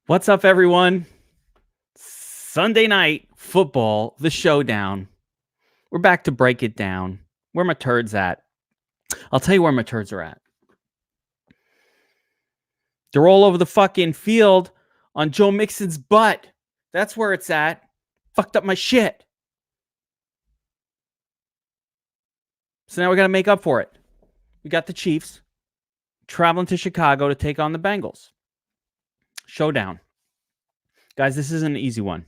What's up, everyone? Sunday night football, the showdown. We're back to break it down. Where my turds at? I'll tell you where my turds are at. They're all over the fucking field on Joe Mixon's butt. That's where it's at. Fucked up my shit. So now we got to make up for it. We got the Chiefs traveling to Chicago to take on the Bengals. Showdown. Guys, this isn't an easy one.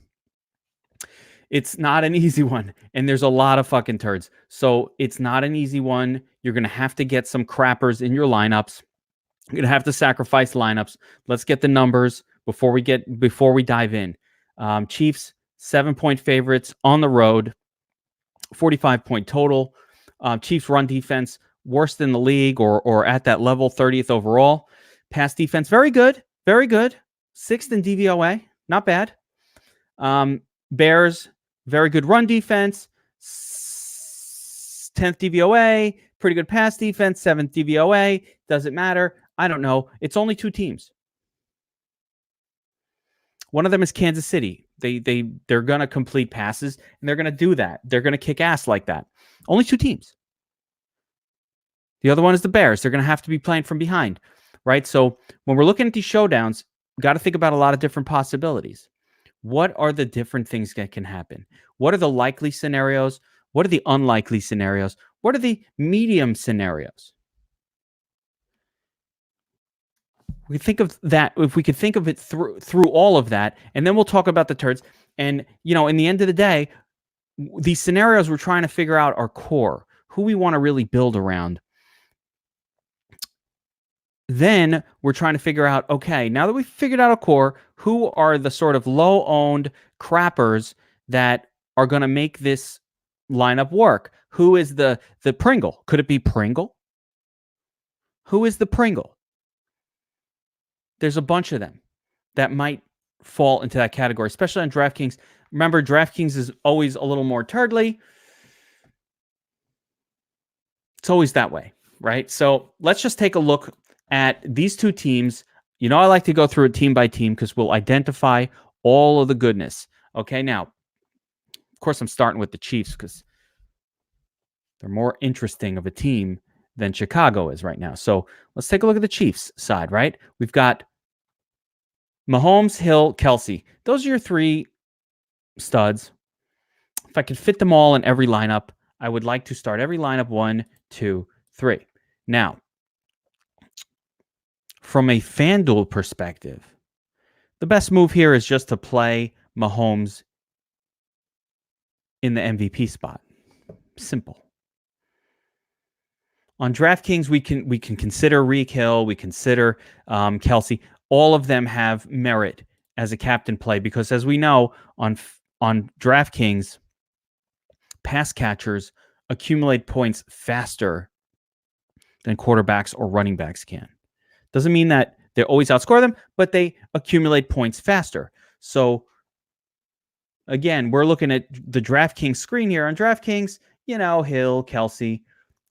It's not an easy one, and there's a lot of fucking turds. So it's not an easy one. You're going to have to get some crappers in your lineups. You're going to have to sacrifice lineups. Let's get the numbers before we dive in. Chiefs, 7-point favorites on the road, 45-point total. Chiefs run defense, worst in the league or at that level, 30th overall. Pass defense, very good, very good. 6th in DVOA, not bad. Bears, very good run defense, 10th DVOA, pretty good pass defense, 7th DVOA. Doesn't matter. I don't know. It's only 2 teams. One of them is Kansas City. They're going to complete passes, and they're going to do that. They're going to kick ass like that. Only 2 teams. The other one is the Bears. They're going to have to be playing from behind, right? So when we're looking at these showdowns, got to think about a lot of different possibilities. What are the different things that can happen? What are the likely scenarios? What are the unlikely scenarios? What are the medium scenarios? We think of that, if we could think of it through all of that, and then we'll talk about the turds. And, in the end of the day, these scenarios we're trying to figure out are core, who we want to really build around. Then we're trying to figure out, okay, now that we've figured out a core, who are the sort of low-owned crappers that are going to make this lineup work? Who is the Pringle? Could it be Pringle? Who is the Pringle? There's a bunch of them that might fall into that category, especially on DraftKings. Remember, DraftKings is always a little more turdly. It's always that way, right? So let's just take a look at these 2 teams. I like to go through it team by team because we'll identify all of the goodness. Okay, now, of course, I'm starting with the Chiefs because they're more interesting of a team than Chicago is right now. So let's take a look at the Chiefs side, right? We've got Mahomes, Hill, Kelsey. Those are your 3 studs. If I could fit them all in every lineup, I would like to start every lineup 1, 2, 3. Now, from a FanDuel perspective, the best move here is just to play Mahomes in the MVP spot. Simple. On DraftKings, we can consider Reek Hill, we consider Kelsey. All of them have merit as a captain play because, as we know, on DraftKings, pass catchers accumulate points faster than quarterbacks or running backs can. Doesn't mean that they always outscore them, but they accumulate points faster. So, again, we're looking at the DraftKings screen here. On DraftKings, Hill, Kelsey,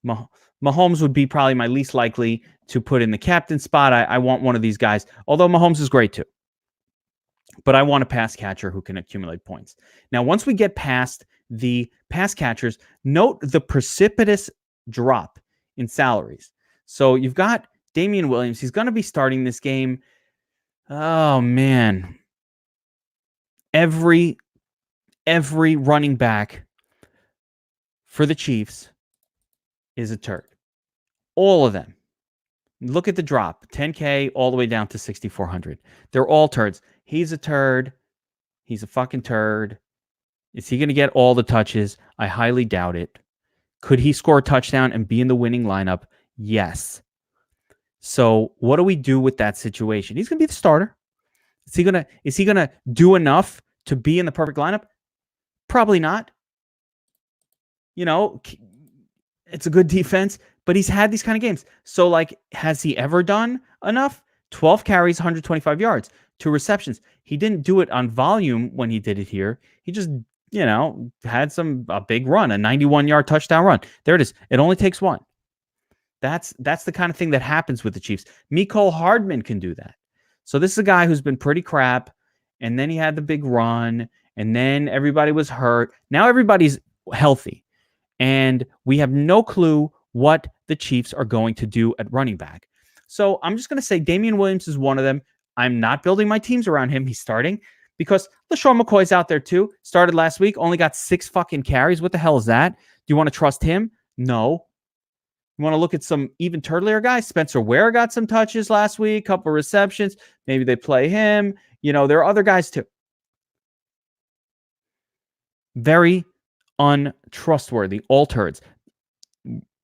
Mahomes would be probably my least likely to put in the captain spot. I want one of these guys, although Mahomes is great too. But I want a pass catcher who can accumulate points. Now, once we get past the pass catchers, note the precipitous drop in salaries. So you've got Damian Williams. He's going to be starting this game. Oh, man. Every running back for the Chiefs is a turd. All of them. Look at the drop. 10K all the way down to 6,400. They're all turds. He's a turd. He's a fucking turd. Is he going to get all the touches? I highly doubt it. Could he score a touchdown and be in the winning lineup? Yes. So what do we do with that situation? He's going to be the starter. Is he gonna do enough to be in the perfect lineup? Probably not. It's a good defense, but he's had these kind of games. So, has he ever done enough? 12 carries, 125 yards, 2 receptions. He didn't do it on volume when he did it here. He just, had a big run, a 91-yard touchdown run. There it is. It only takes 1. That's the kind of thing that happens with the Chiefs. Mecole Hardman can do that. So this is a guy who's been pretty crap, and then he had the big run, and then everybody was hurt. Now everybody's healthy, and we have no clue what the Chiefs are going to do at running back. So I'm just going to say Damian Williams is one of them. I'm not building my teams around him. He's starting because LaShawn McCoy's out there too. Started last week, only got 6 fucking carries. What the hell is that? Do you want to trust him? No. You want to look at some even turtlier guys? Spencer Ware got some touches last week, couple receptions. Maybe they play him. There are other guys too. Very untrustworthy. All turds.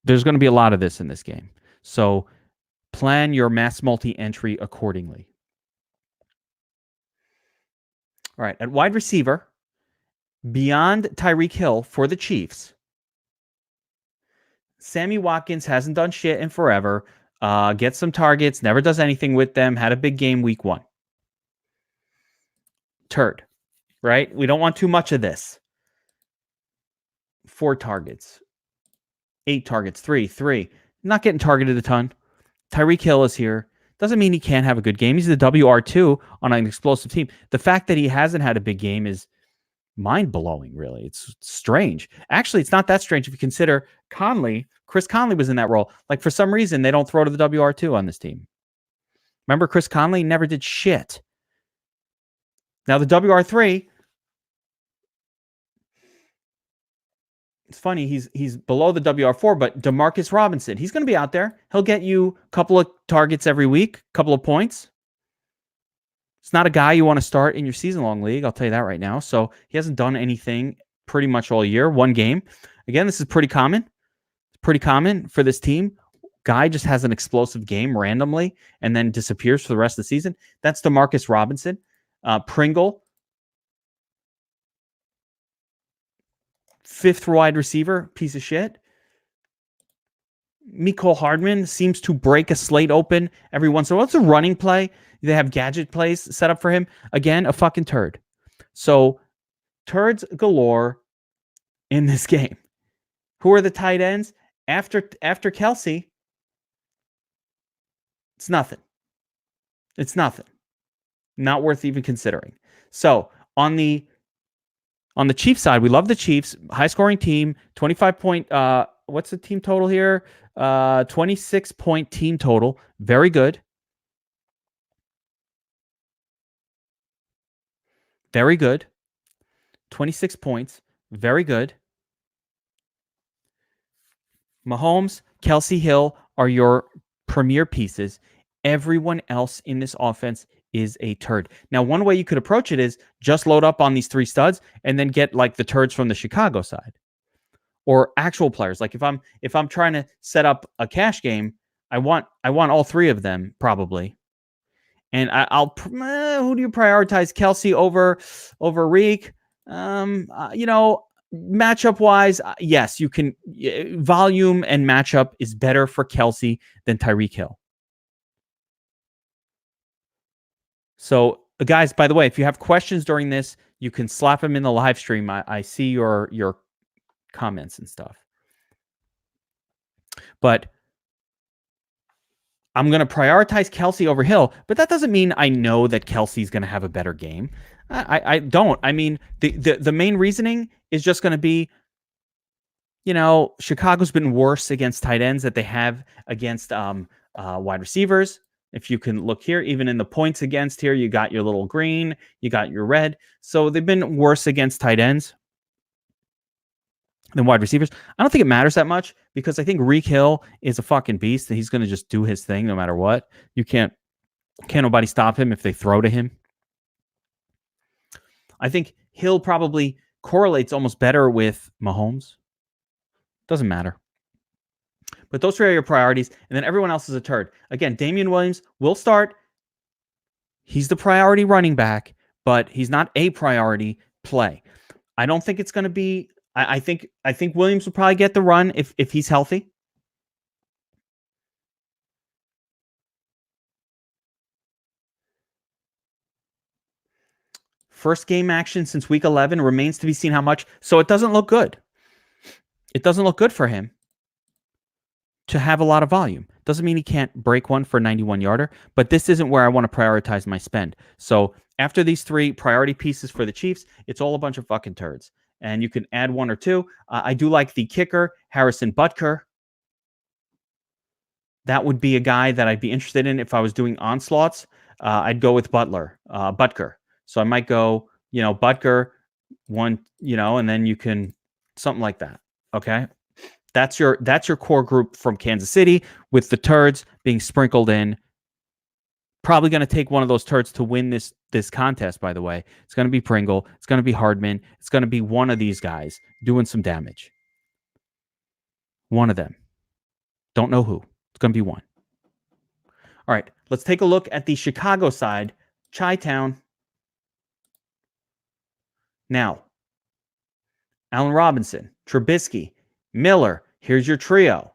There's going to be a lot of this in this game. So plan your mass multi-entry accordingly. All right. At wide receiver, beyond Tyreek Hill for the Chiefs, Sammy Watkins hasn't done shit in forever. Gets some targets, never does anything with them. Had a big game week 1. Turd, right? We don't want too much of this. 4 targets. 8 targets. 3. Not getting targeted a ton. Tyreek Hill is here. Doesn't mean he can't have a good game. He's the WR2 on an explosive team. The fact that he hasn't had a big game is mind-blowing, really. It's strange. Actually, it's not that strange if you consider Chris Conley was in that role. Like, for some reason, they don't throw to the WR2 on this team. Remember, Chris Conley never did shit. Now, the WR3, it's funny, he's below the WR4, but Demarcus Robinson, he's going to be out there. He'll get you a couple of targets every week, a couple of points. It's not a guy you want to start in your season-long league, I'll tell you that right now. So he hasn't done anything pretty much all year. 1 game. Again, this is pretty common. It's pretty common for this team. Guy just has an explosive game randomly and then disappears for the rest of the season. That's Demarcus Robinson. Pringle, 5th wide receiver, piece of shit. Mecole Hardman seems to break a slate open every once in a while. It's a running play. They have gadget plays set up for him. Again, a fucking turd. So, turds galore in this game. Who are the tight ends? After Kelsey, it's nothing. It's nothing. Not worth even considering. So, on the Chiefs side, we love the Chiefs. High-scoring team, 25-point... what's the team total here? 26-point team total. Very good. Very good. 26 points. Very good. Mahomes, Kelsey Hill are your premier pieces. Everyone else in this offense is a turd. Now, one way you could approach it is just load up on these 3 studs and then get like the turds from the Chicago side. Or actual players. Like if I'm trying to set up a cash game, I want all 3 of them probably. And I'll who do you prioritize? Kelsey over Reek? Matchup wise, yes, you can. Volume and matchup is better for Kelsey than Tyreek Hill. So, guys, by the way, if you have questions during this, you can slap them in the live stream. I see your comments and stuff. But I'm going to prioritize Kelsey over Hill, but that doesn't mean I know that Kelsey's going to have a better game. I don't. I mean, the main reasoning is just going to be, Chicago's been worse against tight ends that they have against wide receivers. If you can look here, even in the points against here, you got your little green, you got your red. So they've been worse against tight ends than wide receivers. I don't think it matters that much because I think Reek Hill is a fucking beast and he's going to just do his thing no matter what. You can't nobody stop him if they throw to him. I think Hill probably correlates almost better with Mahomes. Doesn't matter. But those 3 are your priorities, and then everyone else is a turd. Again, Damian Williams will start. He's the priority running back, but he's not a priority play. I don't think it's going to be... I think Williams will probably get the run if he's healthy. First game action since week 11 remains to be seen how much. So it doesn't look good. It doesn't look good for him to have a lot of volume. Doesn't mean he can't break one for a 91-yarder, but this isn't where I want to prioritize my spend. So after these three priority pieces for the Chiefs, it's all a bunch of fucking turds. And you can add one or two. I do like the kicker, Harrison Butker. That would be a guy that I'd be interested in if I was doing onslaughts. I'd go with Butker. So I might go, Butker, one, and then you can something like that. Okay. That's your core group from Kansas City, with the turds being sprinkled in. Probably going to take one of those turds to win this contest, by the way. It's going to be Pringle. It's going to be Hardman. It's going to be one of these guys doing some damage. One of them. Don't know who. It's going to be one. All right, let's take a look at the Chicago side. Chi-Town. Now, Allen Robinson, Trubisky, Miller. Here's your trio.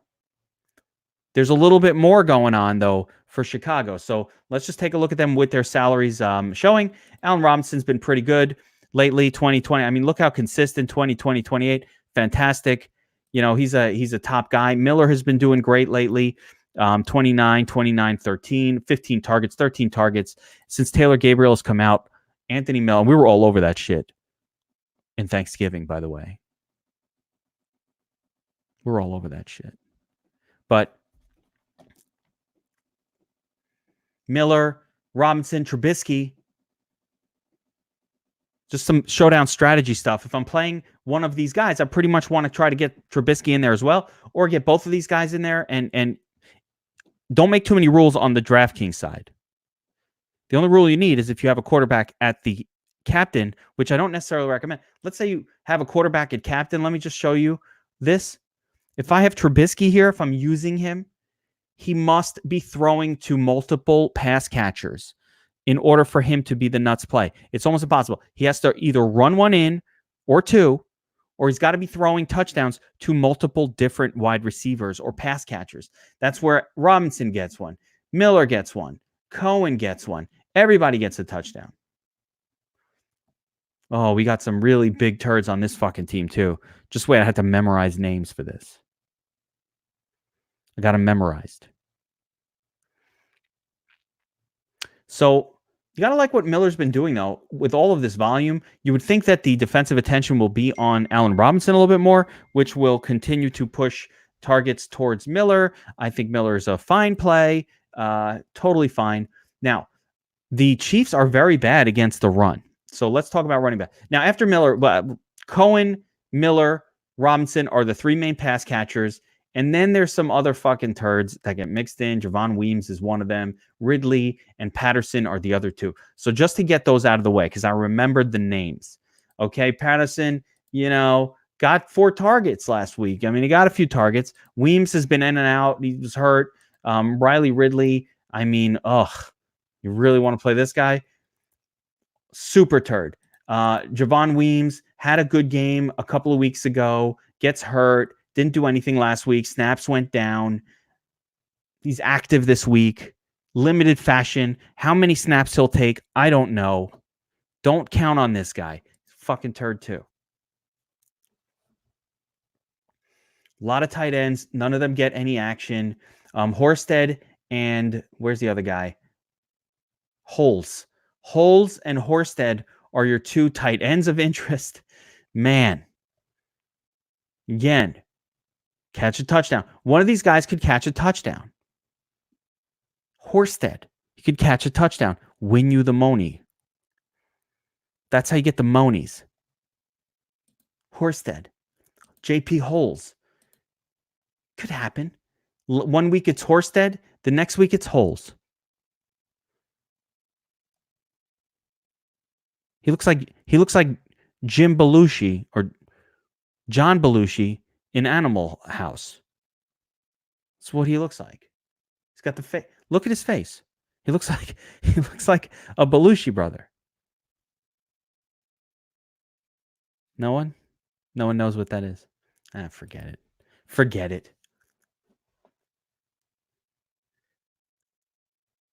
There's a little bit more going on, though, for Chicago. So let's just take a look at them with their salaries showing. Allen Robinson's been pretty good lately, 2020. I mean, look how consistent, 2020, 28. Fantastic. He's a top guy. Miller has been doing great lately. 29, 29, 13, 15 targets, 13 targets. Since Taylor Gabriel has come out, Anthony Miller, we were all over that shit in Thanksgiving, by the way. We're all over that shit. But Miller, Robinson, Trubisky, just some showdown strategy stuff. If I'm playing one of these guys, I pretty much want to try to get Trubisky in there as well, or get both of these guys in there, and don't make too many rules on the DraftKings side. The only rule you need is if you have a quarterback at the captain, which I don't necessarily recommend. Let's say you have a quarterback at captain. Let me just show you this. If I have Trubisky here, if I'm using him, he must be throwing to multiple pass catchers in order for him to be the nuts play. It's almost impossible. He has to either run one in or two, or he's got to be throwing touchdowns to multiple different wide receivers or pass catchers. That's where Robinson gets one. Miller gets one. Cohen gets one. Everybody gets a touchdown. Oh, we got some really big turds on this fucking team, too. Just wait, I had to memorize names for this. I got them memorized. So you got to like what Miller's been doing, though. With all of this volume, you would think that the defensive attention will be on Allen Robinson a little bit more, which will continue to push targets towards Miller. I think Miller is a fine play, totally fine. Now, the Chiefs are very bad against the run. So let's talk about running back. Now, after Miller, Cohen, Miller, Robinson are the three main pass catchers. And then there's some other fucking turds that get mixed in. Javon Weems is one of them. Ridley and Patterson are the other two. So just to get those out of the way, because I remembered the names. Okay, Patterson, got 4 targets last week. I mean, he got a few targets. Weems has been in and out. He was hurt. Riley Ridley, I mean, you really want to play this guy? Super turd. Javon Weems had a good game a couple of weeks ago, gets hurt, didn't do anything last week. Snaps went down. He's active this week. Limited fashion. How many snaps he'll take, I don't know. Don't count on this guy. Fucking turd too. A lot of tight ends. None of them get any action. Horsted and where's the other guy? Holes and Horsted are your two tight ends of interest. Man. Again, catch a touchdown. One of these guys could catch a touchdown. Horsted, he could catch a touchdown. Win you the money. That's how you get the monies. Horsted. JP Holes. Could happen. 1 week it's Horsted. The next week it's Holes. He looks like Jim Belushi or John Belushi in Animal House. That's what he looks like. He's got the face. Look at his face. He looks like a Belushi brother. No one knows what that is. Forget it.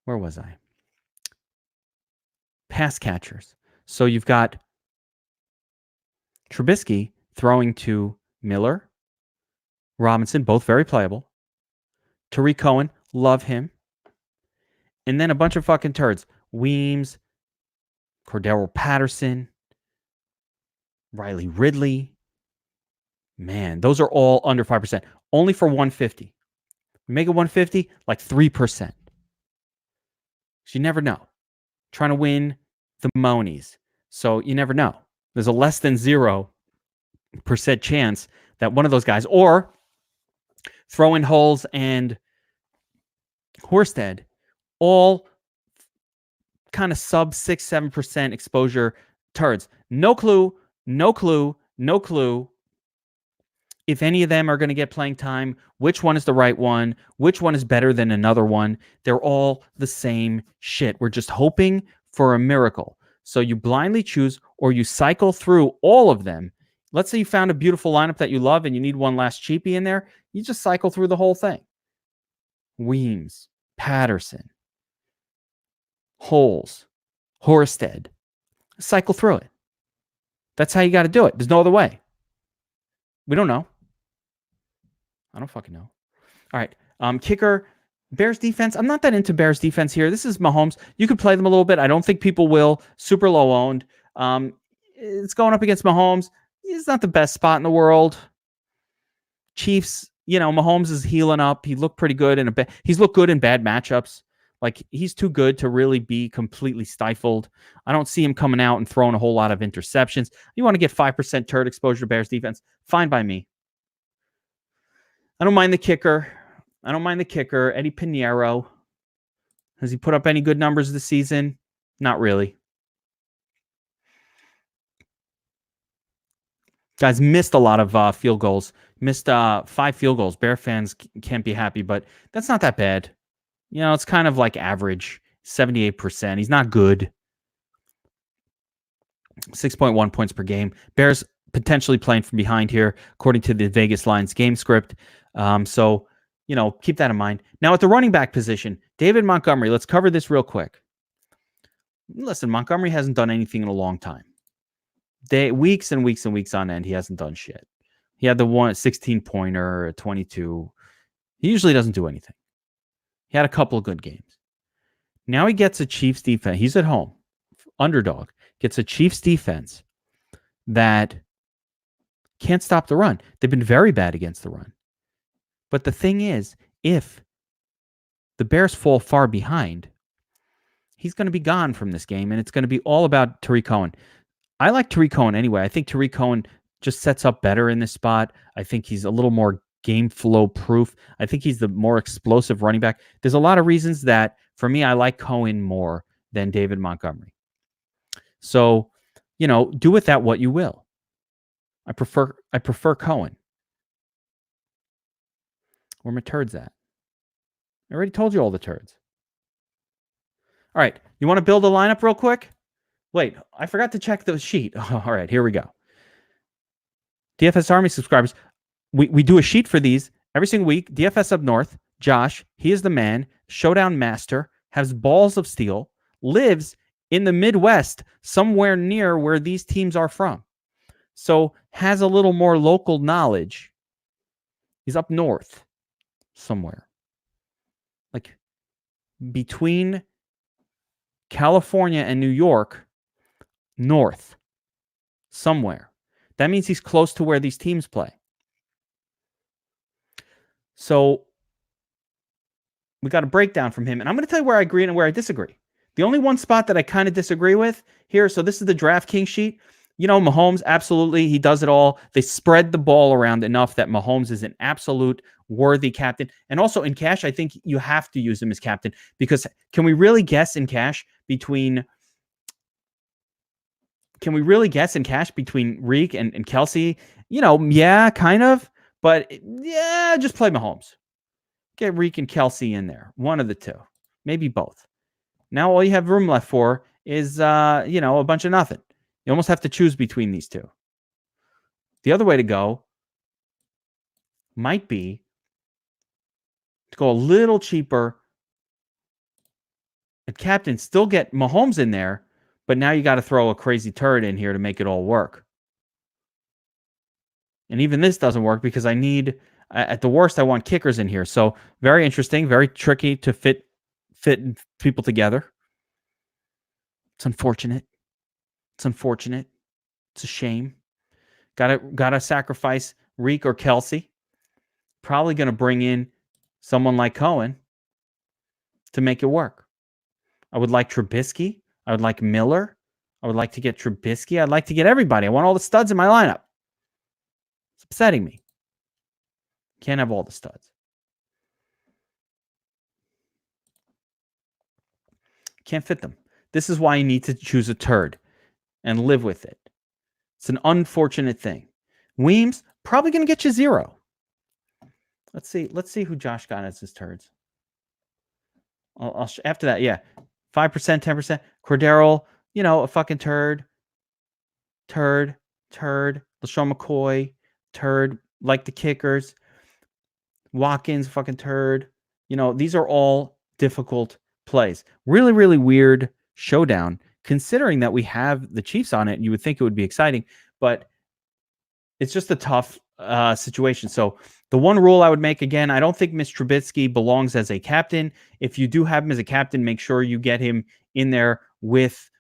Where was I? Pass catchers. So you've got Trubisky throwing to Miller, Robinson, both very playable. Tariq Cohen, Love him. And then a bunch of fucking turds. Weems, Cordero Patterson, Riley Ridley. Man, those are all under 5%. Only for 150. We make it 150, like 3%. So you never know. Trying to win the Monies. So you never know. There's a less than 0% chance that one of those guys, or throw in Holes and Horsted, all kind of sub 6-7% exposure turds. No clue if any of them are going to get playing time, which one is the right one, which one is better than another one. They're all the same shit. We're just hoping for a miracle. So you blindly choose or you cycle through all of them. Let's say you found a beautiful lineup that you love and you need one last cheapie in there. You just cycle through the whole thing. Weems, Patterson, Holes, Horsted. Cycle through it. That's how you got to do it. There's no other way. We don't know. I don't fucking know. All right. Kicker, Bears defense. I'm not that into Bears defense here. This is Mahomes. You could play them a little bit. I don't think people will. Super low owned. It's going up against Mahomes. He's not the best spot in the world. Chiefs, Mahomes is healing up. He looked pretty good he's looked good in bad matchups. Like, he's too good to really be completely stifled. I don't see him coming out and throwing a whole lot of interceptions. You want to get 5% turd exposure to Bears defense? Fine by me. I don't mind the kicker. Eddie Pinheiro. Has he put up any good numbers this season? Not really. Guys missed a lot of field goals. Missed 5 field goals. Bear fans can't be happy, but that's not that bad. It's kind of like average, 78%. He's not good. 6.1 points per game. Bears potentially playing from behind here, according to the Vegas Lines game script. So, keep that in mind. Now, at the running back position, David Montgomery, let's cover this real quick. Listen, Montgomery hasn't done anything in a long time. Weeks and weeks and weeks on end, he hasn't done shit. He had the 16-pointer, 22. He usually doesn't do anything. He had a couple of good games. Now he gets a Chiefs defense. He's at home. Underdog. Gets a Chiefs defense that can't stop the run. They've been very bad against the run. But the thing is, if the Bears fall far behind, he's going to be gone from this game, and it's going to be all about Tariq Cohen. I like Tariq Cohen anyway. I think Tariq Cohen just sets up better in this spot. I think he's a little more game flow proof. I think he's the more explosive running back. There's a lot of reasons that, for me, I like Cohen more than David Montgomery. So, do with that what you will. I prefer Cohen. Where my turds at? I already told you all the turds. All right. You want to build a lineup real quick? Wait, I forgot to check the sheet. All right, here we go. DFS Army subscribers, we do a sheet for these every single week. DFS Up North, Josh, he is the man, Showdown master, has balls of steel, lives in the Midwest, somewhere near where these teams are from. So has a little more local knowledge. He's up north somewhere. Like between California and New York, north somewhere. That means he's close to where these teams play. So we got a breakdown from him, and I'm going to tell you where I agree and where I disagree. The only one spot that I kind of disagree with here, so this is the DraftKings sheet. Mahomes, absolutely, he does it all. They spread the ball around enough that Mahomes is an absolute worthy captain. And also in cash, I think you have to use him as captain, because can we really guess in cash between Reek and Kelsey? Yeah, kind of. But yeah, just play Mahomes. Get Reek and Kelsey in there. One of the two. Maybe both. Now all you have room left for is, a bunch of nothing. You almost have to choose between these two. The other way to go might be to go a little cheaper at captain, still get Mahomes in there, but now you got to throw a crazy turd in here to make it all work. And even this doesn't work because I need At the worst, I want kickers in here. So very interesting, very tricky to fit people together. It's unfortunate. It's unfortunate. It's a shame. Gotta sacrifice Reek or Kelsey. Probably going to bring in someone like Cohen to make it work. I would like Trubisky. I would like Miller. I would like to get Trubisky. I'd like to get everybody. I want all the studs in my lineup. It's upsetting me. Can't have all the studs. Can't fit them. This is why you need to choose a turd and live with it. It's an unfortunate thing. Weems probably going to get you 0. Let's see who Josh got as his turds. After that, yeah, 5%, 10%. Cordero, a fucking turd. LaShawn McCoy, turd. Like the kickers. Watkins, fucking turd. These are all difficult plays. Really, really weird showdown, considering that we have the Chiefs on it. You would think it would be exciting, but it's just a tough situation. So the one rule I would make, again, I don't think Mr. Trubisky belongs as a captain. If you do have him as a captain, make sure you get him in there with,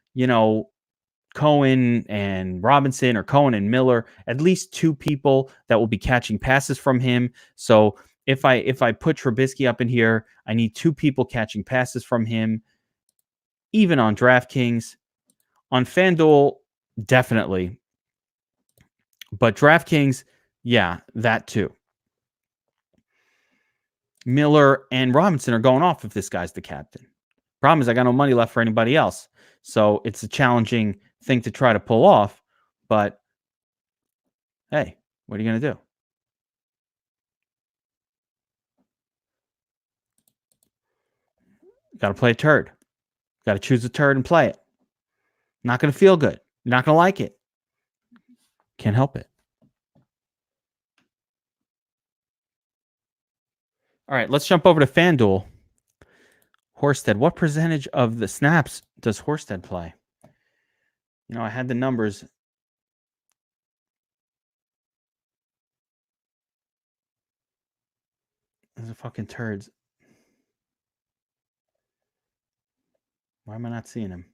Cohen and Robinson, or Cohen and Miller, at least 2 people that will be catching passes from him. So if I put Trubisky up in here, I need 2 people catching passes from him, even on DraftKings. On FanDuel, definitely. But DraftKings, yeah, that too. Miller and Robinson are going off if this guy's the captain. Problem is I got no money left for anybody else. So it's a challenging thing to try to pull off. But hey, what are you going to do? Got to play a turd. Got to choose a turd and play it. Not going to feel good. You're not going to like it. Can't help it. All right, let's jump over to FanDuel. Horsted. What percentage of the snaps does Horsted play? I had the numbers. Those are fucking turds. Why am I not seeing him?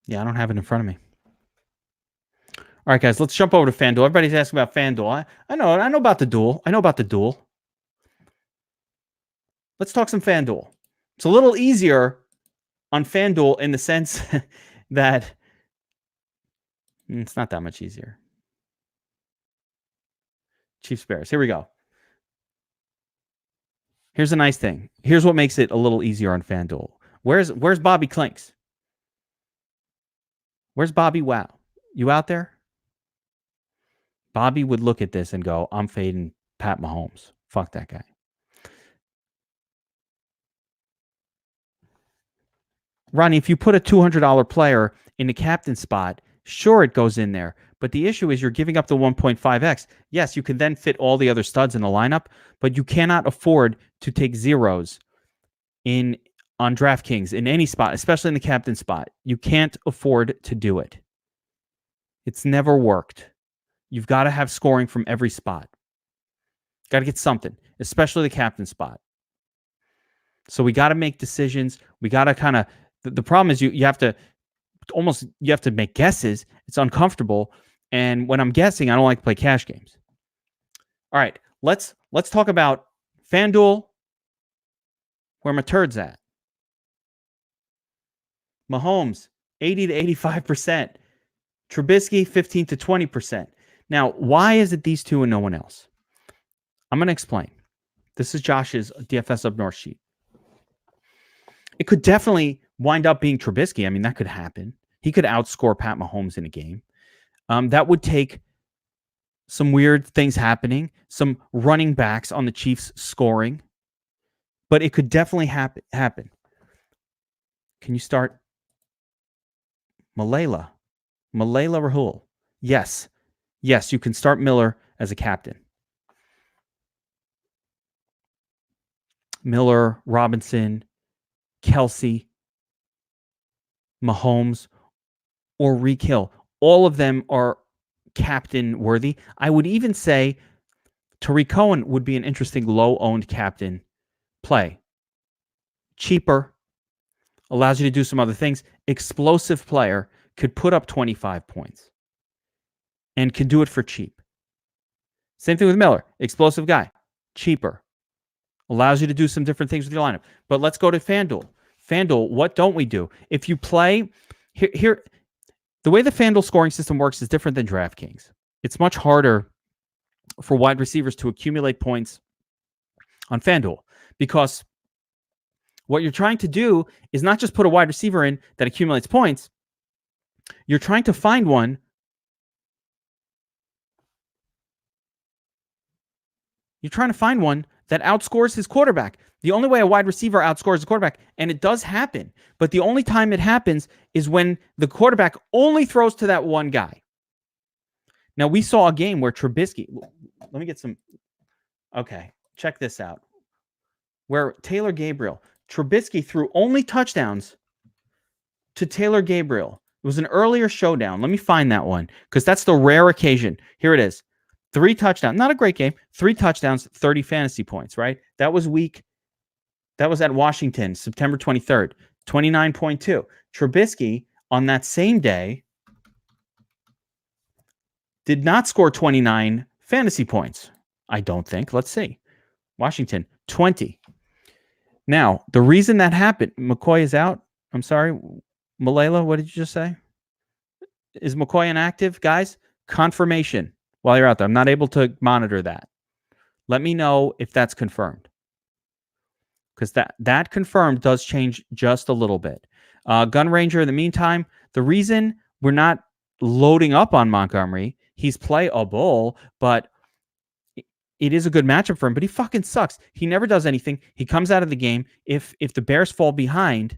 Yeah, I don't have it in front of me. All right, guys, let's jump over to FanDuel. Everybody's asking about FanDuel. I know about the duel. Let's talk some FanDuel. It's a little easier on FanDuel in the sense that it's not that much easier. Chiefs Bears. Here we go. Here's a nice thing. Here's what makes it a little easier on FanDuel. Where's Bobby Clinks? Where's Bobby Wow? You out there? Bobby would look at this and go, I'm fading Pat Mahomes. Fuck that guy. Ronnie, if you put a $200 player in the captain spot, sure, it goes in there. But the issue is you're giving up the 1.5x. Yes, you can then fit all the other studs in the lineup, but you cannot afford to take zeros on DraftKings in any spot, especially in the captain spot. You can't afford to do it. It's never worked. You've got to have scoring from every spot. Got to get something, especially the captain spot. So we got to make decisions. We got to kind of, the problem is you have to make guesses. It's uncomfortable. And when I'm guessing, I don't like to play cash games. All right, let's talk about FanDuel, where my turds at. Mahomes, 80 to 85%. Trubisky, 15 to 20%. Now, why is it these two and no one else? I'm going to explain. This is Josh's DFS Up North sheet. It could definitely wind up being Trubisky. I mean, that could happen. He could outscore Pat Mahomes in a game. That would take some weird things happening, some running backs on the Chiefs scoring, but it could definitely happen. Can you start Malela Rahul? Yes, you can start Miller as a captain. Miller, Robinson, Kelsey. Mahomes, or Reek Hill. All of them are captain worthy. I would even say Tariq Cohen would be an interesting low-owned captain play. Cheaper, allows you to do some other things. Explosive player, could put up 25 points and can do it for cheap. Same thing with Miller. Explosive guy, cheaper, allows you to do some different things with your lineup. But let's go to FanDuel. FanDuel, what don't we do? If you play here, the way the FanDuel scoring system works is different than DraftKings. It's much harder for wide receivers to accumulate points on FanDuel because what you're trying to do is not just put a wide receiver in that accumulates points. You're trying to find one. You're trying to find one that outscores his quarterback. The only way a wide receiver outscores a quarterback, and it does happen, but the only time it happens is when the quarterback only throws to that one guy. Now, we saw a game where Trubisky, let me get some, okay, check this out. Where Taylor Gabriel, Trubisky threw only touchdowns to Taylor Gabriel. It was an earlier showdown. Let me find that one because that's the rare occasion. Here it is. 3 touchdowns. Not a great game. 3 touchdowns, 30 fantasy points, right? That was at Washington, September 23rd, 29.2. Trubisky on that same day did not score 29 fantasy points. I don't think. Let's see. Washington, 20. Now, the reason that happened, McCoy is out. I'm sorry. Malela, what did you just say? Is McCoy inactive? Guys, confirmation while you're out there. I'm not able to monitor that. Let me know if that's confirmed. Because that confirmed does change just a little bit. Gun Ranger, in the meantime, the reason we're not loading up on Montgomery, he's playable, but it is a good matchup for him, but he fucking sucks. He never does anything. He comes out of the game. If the Bears fall behind,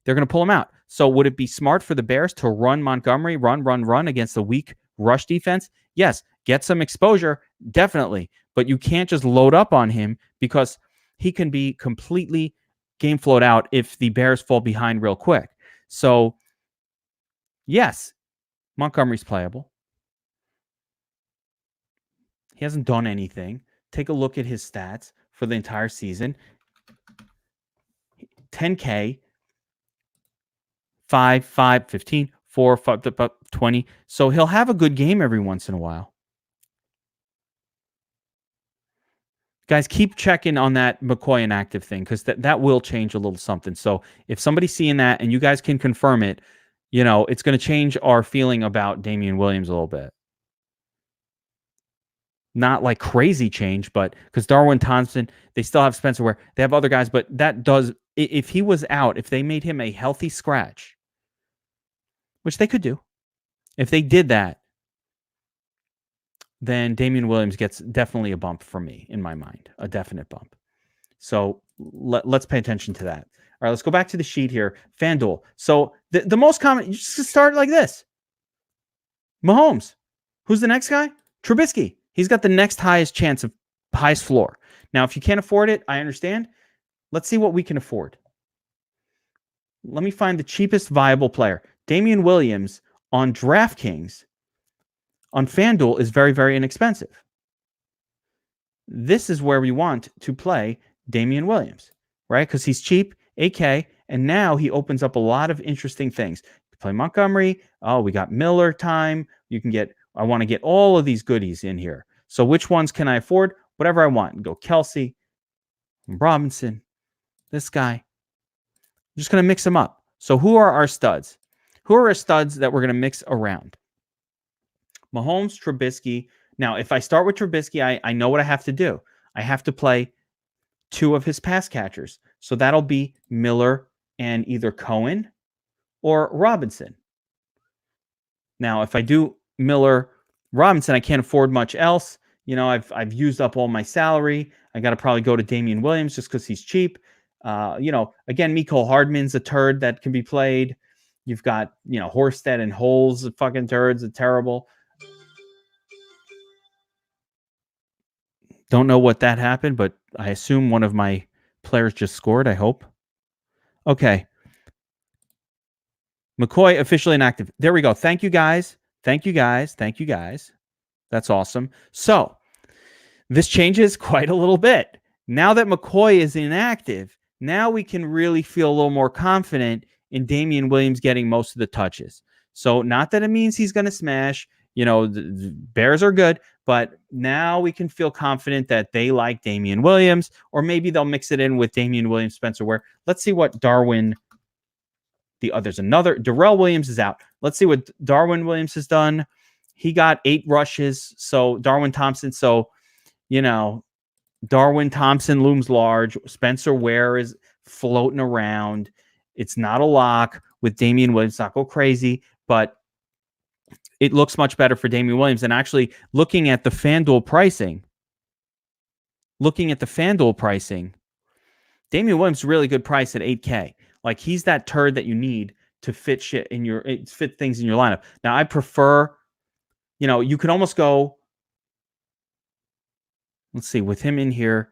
they're going to pull him out. So would it be smart for the Bears to run Montgomery, run against a weak rush defense? Yes. Get some exposure, definitely. But you can't just load up on him because he can be completely game flowed out if the Bears fall behind real quick. So, yes, Montgomery's playable. He hasn't done anything. Take a look at his stats for the entire season. 10K, 5, 15, 4, 5, 20. So he'll have a good game every once in a while. Guys, keep checking on that McCoy inactive thing because that will change a little something. So if somebody's seeing that and you guys can confirm it, it's going to change our feeling about Damian Williams a little bit. Not like crazy change, but because Darwin Thompson, they still have Spencer Ware. They have other guys, but that does, if he was out, if they made him a healthy scratch, which they could do, if they did that, then Damian Williams gets definitely a bump for me in my mind, a definite bump. So let's pay attention to that. All right, let's go back to the sheet here. FanDuel. So the most common, you just start like this. Mahomes. Who's the next guy? Trubisky. He's got the next highest chance of highest floor. Now, if you can't afford it, I understand. Let's see what we can afford. Let me find the cheapest viable player. Damian Williams on DraftKings on FanDuel is very, very inexpensive. This is where we want to play Damian Williams, right? Because he's cheap, 8K, and now he opens up a lot of interesting things. You play Montgomery. Oh, we got Miller time. I want to get all of these goodies in here. So which ones can I afford? Whatever I want. Go Kelsey, Robinson, this guy. I'm just going to mix them up. So who are our studs? Who are our studs that we're going to mix around? Mahomes, Trubisky. Now, if I start with Trubisky, I know what I have to do. I have to play 2 of his pass catchers. So that'll be Miller and either Cohen or Robinson. Now, if I do Miller, Robinson, I can't afford much else. I've used up all my salary. I got to probably go to Damian Williams just because he's cheap. Again, Mecole Hardman's a turd that can be played. You've got, Horsted and Holes, fucking turds, are terrible. Don't know what that happened, but I assume one of my players just scored, I hope. Okay. McCoy officially inactive. There we go. Thank you guys. Thank you guys. Thank you guys. That's awesome. So this changes quite a little bit. Now that McCoy is inactive, now we can really feel a little more confident in Damian Williams getting most of the touches. So not that it means he's going to smash. The Bears are good, but now we can feel confident that they like Damian Williams, or maybe they'll mix it in with Damian Williams, Spencer Ware. Let's see what Darwin. There's another. Darrell Williams is out. Let's see what Darwin Williams has done. He got 8 rushes. So Darwin Thompson. So, Darwin Thompson looms large. Spencer Ware is floating around. It's not a lock with Damian Williams. Not go crazy, but it looks much better for Damian Williams. And actually, looking at the FanDuel pricing, Damian Williams really good price at $8K. Like, he's that turd that you need to fit things in your lineup. Now, I prefer, you could almost go. Let's see, with him in here,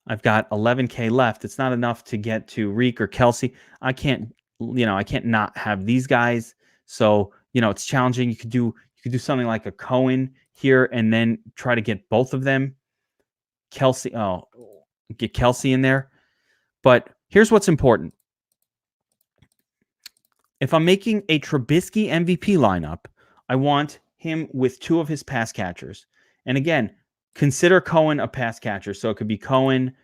I've got 11K left. It's not enough to get to Reek or Kelsey. I can't not have these guys. So, it's challenging. You could do something like a Cohen here and then try to get both of them. Get Kelsey in there. But here's what's important. If I'm making a Trubisky MVP lineup, I want him with 2 of his pass catchers. And again, consider Cohen a pass catcher. So it could be Cohen,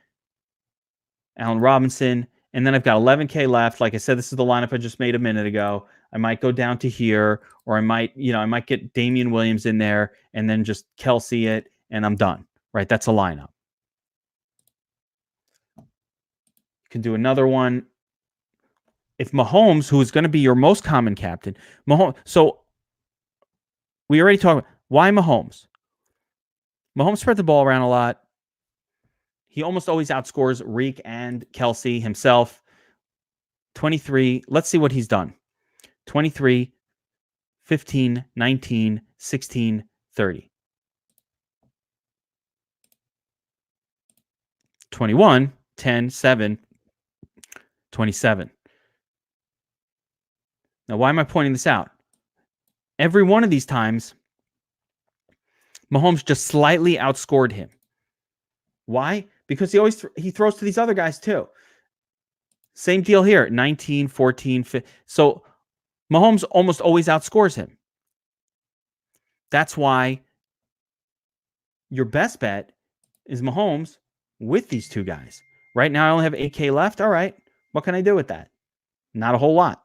Allen Robinson, and then I've got 11K left. Like I said, this is the lineup I just made a minute ago. I might go down to here, or I might get Damian Williams in there and then just Kelsey it, and I'm done. Right? That's a lineup. You can do another one. If Mahomes, who is going to be your most common captain, so we already talked about why Mahomes. Mahomes spread the ball around a lot. He almost always outscores Reek and Kelsey himself. 23. Let's see what he's done. 23, 15, 19, 16, 30. 21, 10, 7, 27. Now, why am I pointing this out? Every one of these times, Mahomes just slightly outscored him. Why? Because he throws to these other guys too. Same deal here, 19, 14, 15. So Mahomes almost always outscores him. That's why your best bet is Mahomes with these 2 guys. Right now, I only have 8K left. All right. What can I do with that? Not a whole lot.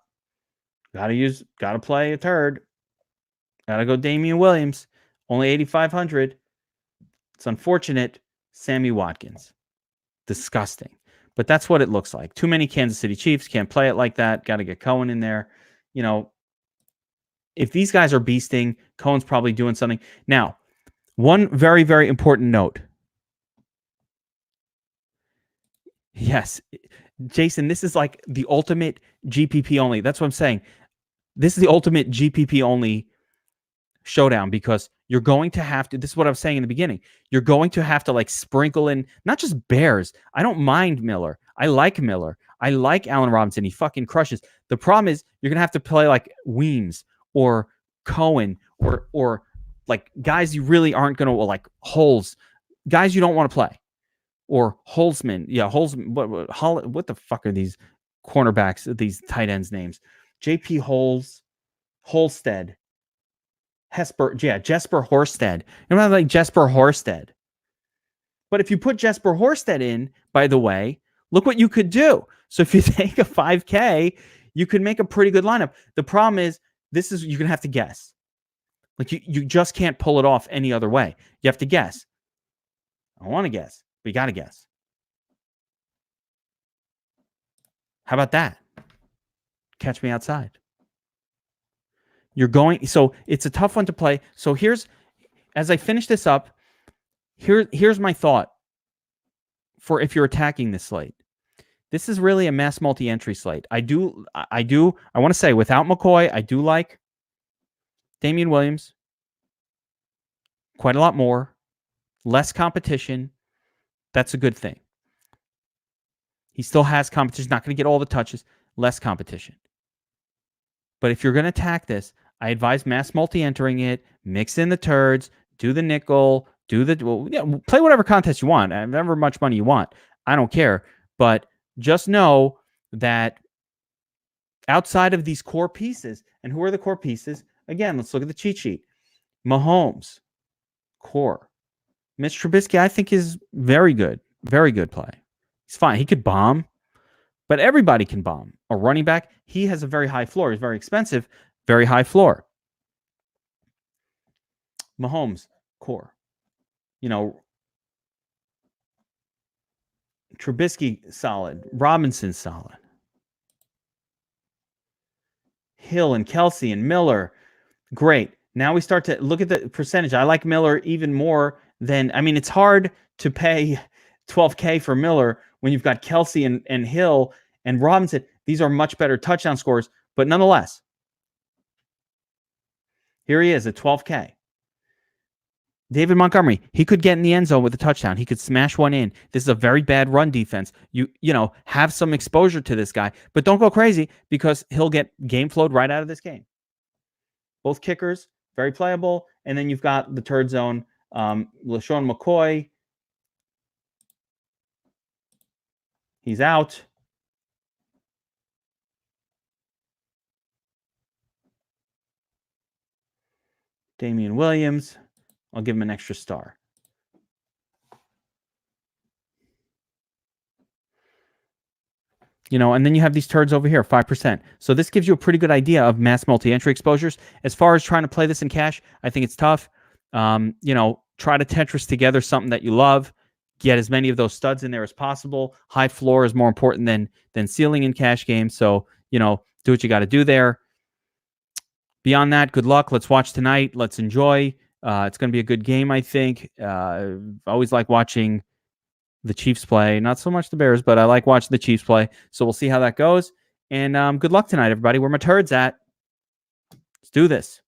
Got to play a turd. Got to go Damian Williams. Only 8,500. It's unfortunate. Sammy Watkins. Disgusting. But that's what it looks like. Too many Kansas City Chiefs. Can't play it like that. Got to get Cohen in there. If these guys are beasting, Cohen's probably doing something. Now, one very, very important note. Yes, Jason, this is like the ultimate GPP only. That's what I'm saying. This is the ultimate GPP only showdown, because you're going to have to, this is what I was saying in the beginning, you're going to have to like sprinkle in, not just Bears. I don't mind Miller. I like Miller. I like Allen Robinson. He fucking crushes. The problem is you're going to have to play like Weems or Cohen or like guys you really aren't going to, like Holes, guys you don't want to play. Or Holzman. Yeah, Holzman. What the fuck are these cornerbacks, these tight ends names? JP Holstead. Jesper Horsted. You know, like Jesper Horsted. But if you put Jesper Horsted in, by the way, look what you could do. So if you take a 5K, you could make a pretty good lineup. The problem is, you're going to have to guess. Like you just can't pull it off any other way. You have to guess. I want to guess, but you got to guess. How about that? Catch me outside. So it's a tough one to play. So as I finish this up, here's my thought for if you're attacking this slate. This is really a mass multi-entry slate. I want to say, without McCoy, I do like Damian Williams quite a lot more. Less competition. That's a good thing. He still has competition. Not going to get all the touches. Less competition. But if you're going to attack this, I advise mass multi-entering it, mix in the turds, do the nickel, play whatever contest you want, however much money you want. I don't care. But just know that outside of these core pieces, and who are the core pieces? Again, let's look at the cheat sheet. Mahomes, core. Mitch Trubisky, I think, is very good. Very good play. He's fine. He could bomb, but everybody can bomb. A running back, he has a very high floor. He's very expensive, very high floor. Mahomes, core. Trubisky, solid. Robinson, solid. Hill and Kelsey and Miller, great. Now we start to look at the percentage. I like Miller even more than, it's hard to pay $12K for Miller when you've got Kelsey and Hill and Robinson. These are much better touchdown scores, but nonetheless, here he is at $12K. David Montgomery, he could get in the end zone with a touchdown. He could smash one in. This is a very bad run defense. You have some exposure to this guy, but don't go crazy because he'll get game flowed right out of this game. Both kickers, very playable. And then you've got the turd zone. LaShawn McCoy, he's out. Damian Williams, I'll give him an extra star. And then you have these turds over here, 5%. So this gives you a pretty good idea of mass multi-entry exposures. As far as trying to play this in cash, I think it's tough. Try to Tetris together something that you love. Get as many of those studs in there as possible. High floor is more important than ceiling in cash games. So, do what you got to do there. Beyond that, good luck. Let's watch tonight. Let's enjoy. It's going to be a good game, I think. I always like watching the Chiefs play. Not so much the Bears, but I like watching the Chiefs play. So we'll see how that goes. And good luck tonight, everybody. Where my turds at? Let's do this.